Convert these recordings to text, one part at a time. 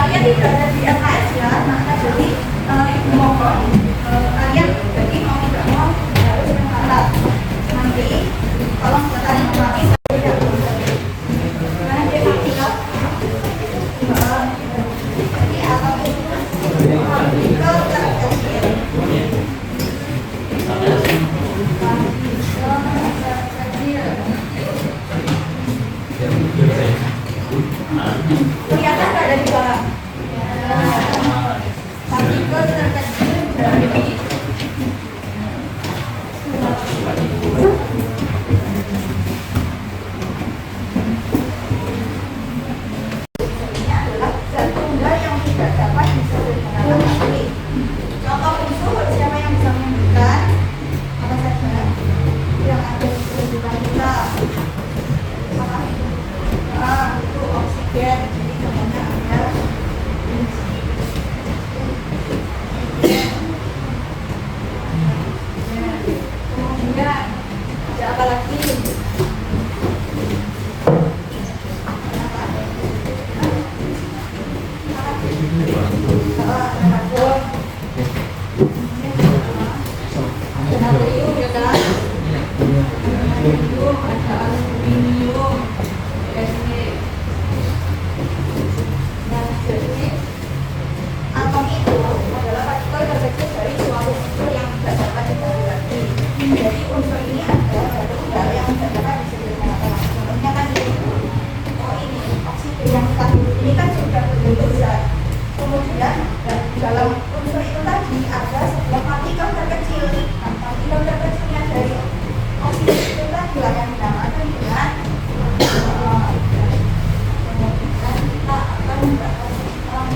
kalian tidak ada di LKS ya, maka jadi mohon kalian jadi mau tidak mau harus mencatat. Nanti tolong kalian memahami saya karena dia praktikal. Jadi atau praktikal terkecil. Kelihatan nggak dari bawah? Partikel terkecil dari ini adalah zat tunggal yang tidak dapat disederhanakan lagi. Contoh unsur, siapa yang bisa menyebutkan? Apa saja yang ada di kehidupan kita? Apa itu? Itu oksigen. Jadi contohnya ada kemudian ada apa lagi? Ada karbon, ada natrium ya kan? Natrium, ada aluminium, nah, jadi atom itu adalah partikel terkecil dari suatu unsur yang tidak dapat diteliti. Jadi unsur ini ada satu tunggal yang tidak dapat disederhanakan. Contohnya kan itu, oh ini oksigen yang kita ini kan sudah berbentuk zat. Kemudian dalam unsur itu tadi ada sebuah partikel terkecil. Nah, partikel terkecilnya dari oksigen itu tadi lah yang dinamakan dengan kemudian kita akan membahas tentang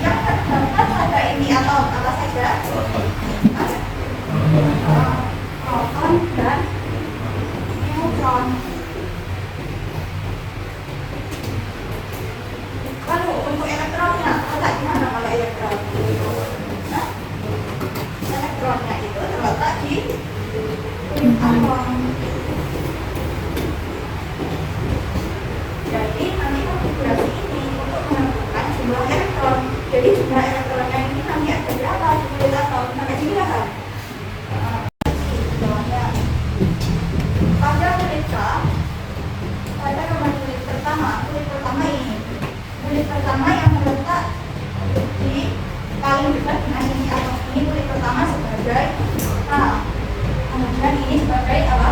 yang terdapat pada ini atom apa saja? Proton dan neutron. Lalu untuk elektronnya, letak di mana kalau elektron? Nah, elektronnya itu terletak di kulit atom. Jadi nanti konfigurasi ini untuk menentukan jumlah elektron. Jadi jumlah elektronnya ini nanti ada berapa di kulit atom? Sampai sini lah kan? Pada kulit K, pada nomor kulit pertama ini, kulit pertama yang terletak di paling dekat dengan ini atom ini, kulit pertama sebagai K. Kemudian ini sebagai apa?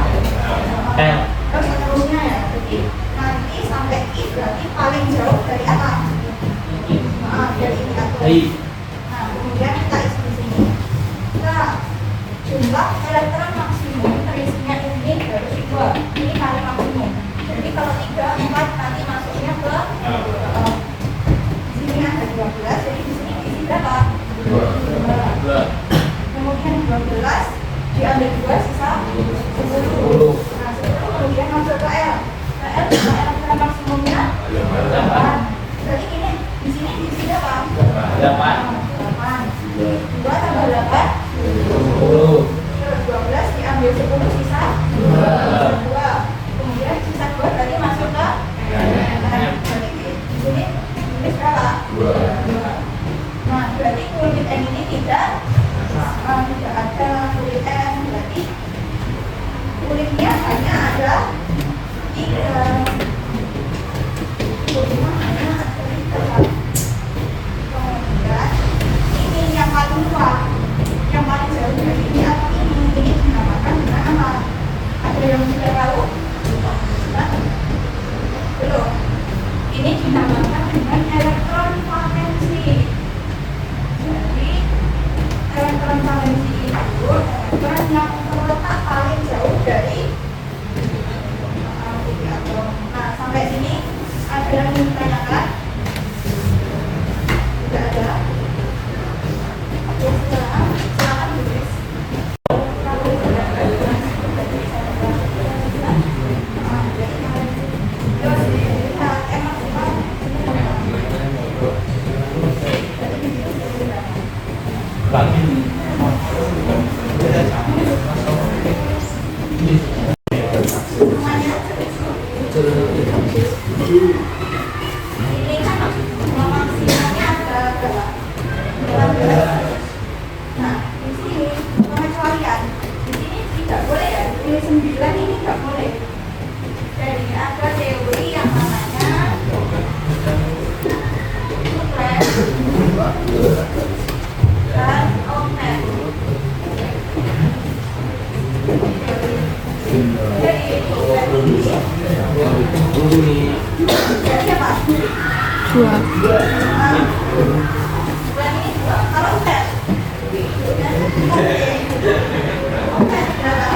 Terus seterusnya ya. Jadi nanti sampai I berarti paling jauh dari atom. Dari ini atom. Nah, kemudian kita isi di sini. Nah, jumlah elektron maksimum terisinya ini harus 2. Ini paling maksimum. Jadi kalau 3, 4 nanti masuknya ke di sini ada 12. Jadi di sini diisi berapa? 2. Kemudian 12 diambil 2 sisa 10. Nah, 10 kemudian masuk ke L. Ke L jumlah elektron maksimumnya 8. Berarti ini di sini diisi berapa? 8. 2 tambah 8 10. Terus 12 diambil 10 sisa 2. Kemudian sisa 2 berarti masuk ke berarti di sini tulis berapa? 2. Nah, berarti kulit N ini tidak ada kulit N, berarti kulitnya hanya ada 3. Kulitnya hanya ada 3. Kemudian ini yang paling tua, yang paling jauh dari ini atau ini dinamakan dengan apa? Ada yang sudah tahu? Belum. Ini dinamakan dengan elektron valensi. Jadi elektron valensi itu elektron yang terletak paling jauh dari atom. Nah, sampai sini ada yang ingin ditanyakan? Tidak ada. Silakan tulis. Ini kan maksimalnya ada berapa? Nah, di sini pengecualian. Di sini tidak boleh ya. Ini 9 ini tidak boleh. Jadi ada teori yang namanya suplex dan omnet. Jadi apa? Dua. Kalau omnet, omnet berapa?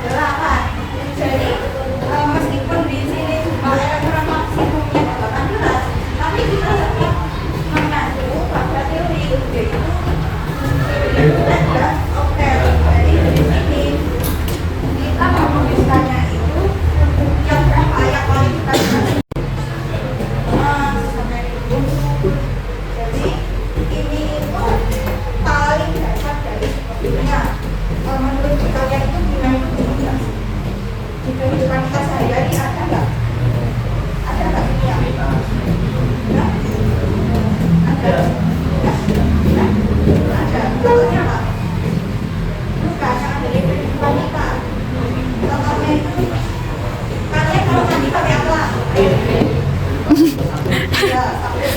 8. Jadi meskipun di sini ukuran maksimumnya 18, tapi kita tetap mengacu pada teori yaitu omnet dan omnet. Jadi di sini kita menuliskannya itu yang berapa yang paling kita gunakan. Sampai itu. Jadi ini itu paling dasar dari dunia. Menurut kalian itu gimana itu? Di kehidupan kita sehari-hari ada nggak? Ada nggak ini yang? Nggak? Ada? Nggak? Ada. Contohnya apa? Bukan yang ada di kehidupan kita. Contohnya itu kalian kalau mandi pakai apa? Ya, sabun.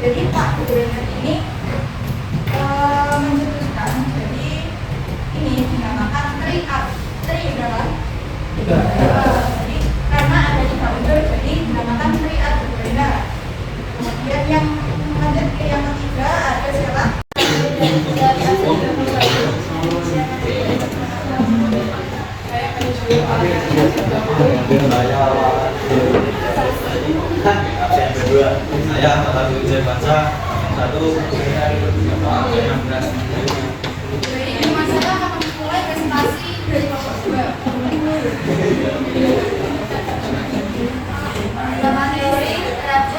Jadi Pak Gubernur ini mencetuskan jadi ini dinamakan triat. Tri berapa? Jadi karena ada tiga unsur jadi dinamakan triat Gubernur. Kemudian yang lanjut ke yang ketiga ada siapa? Absen kedua saya satu ujian baca satu Ini masalah akan mulai presentasi dari kelompok 2. Dalam teori reaksi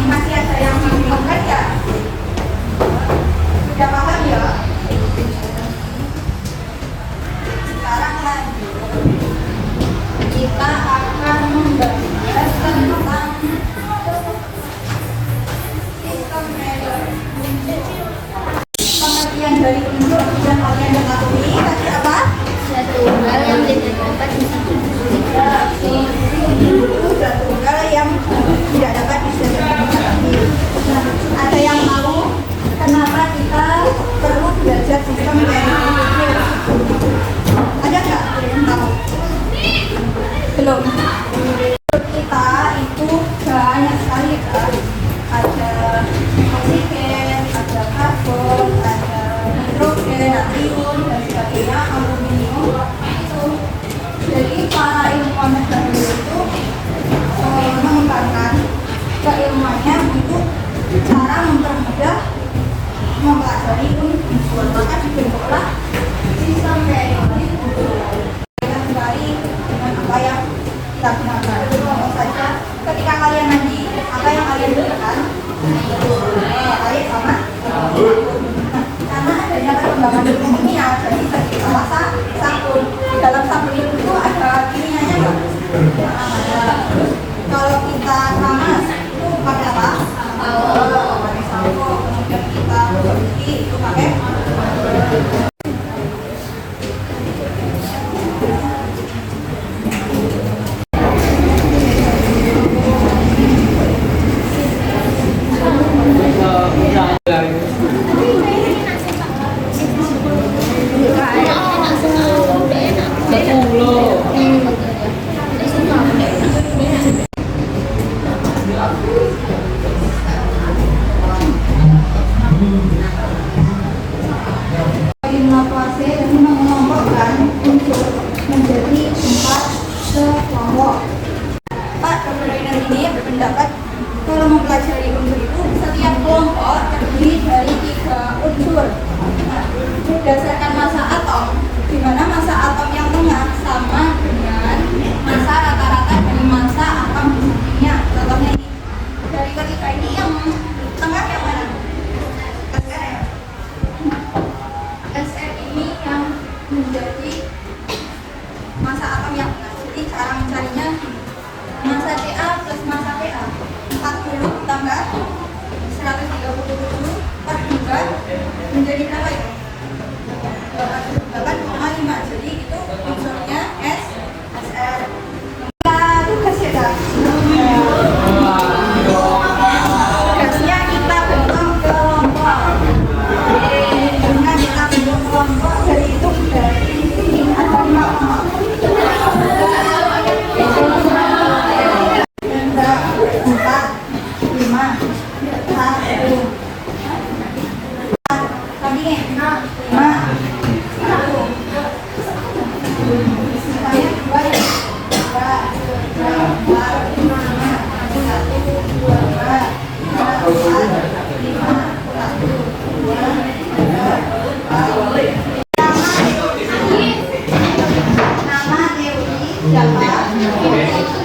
masih ada yang bingung kan ya? Sudah paham ya? Sekarang lanjut kita akan membahas tentang sistem Miller. Pengertian dari unsur yang kalian ketahui tadi apa? Tunggal yang tidak dapat disebut. Tunggal yang tidak dapat disebut. Ada yang tahu kenapa kita perlu belajar sistem Miller? Ada nggak yang tahu? Belum. Kita itu banyak sekali kan. Ada oksigen, ada karbon, ada nitrogen, natrium dan sebagainya, aluminium itu. Jadi para ilmuwan terdahulu itu mengembangkan keilmuannya untuk cara mempermudah mempelajari unsur. Maka dibentuklah sistem periodik kembali dengan apa yang kita gunakan. Contoh saja, ketika kalian nanti apa yang kalian gunakan? Air sama karena adanya perkembangan kimia, jadi bagi rasa sabun di dalam sabun itu ada kimianya nggak? Kalau kita keramas itu pakai apa? Pakai sampo. Kemudian kita cuci itu pakai Jadi cara mencarinya massa TA plus massa PA 40 tambah 137 per 2 menjadi berapa itu? 8,5. Jadi itu unsurnya SR. Tugas ya dah. Tugasnya kita bentuk kelompok. Dengan kita bentuk kelompok dari itu dari ada 5 kelompok.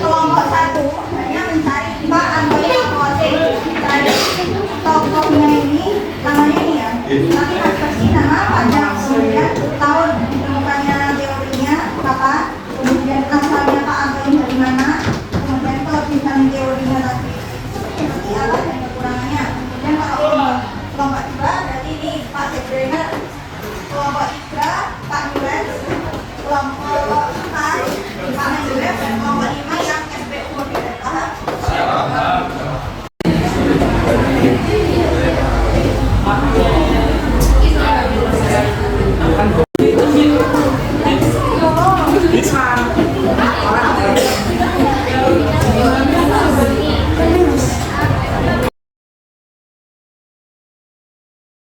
Kelompok 1 hanya mencari Pak Antonia Kote. Tokohnya ini namanya ini ya. Tapi pasti nama panjang, kemudian tahun ditemukannya teorinya apa, kemudian asalnya Pak Antonia dari mana, kemudian kelebihan teorinya tadi seperti apa dan kekurangannya. Dan kalau kelompok 2 berarti ini Pak Debrena, kelompok 3 Pak Nules, kelompok 4 Pak Menjules, dan kelompok 5 yang SPU model. Paham? Siap. Bisa.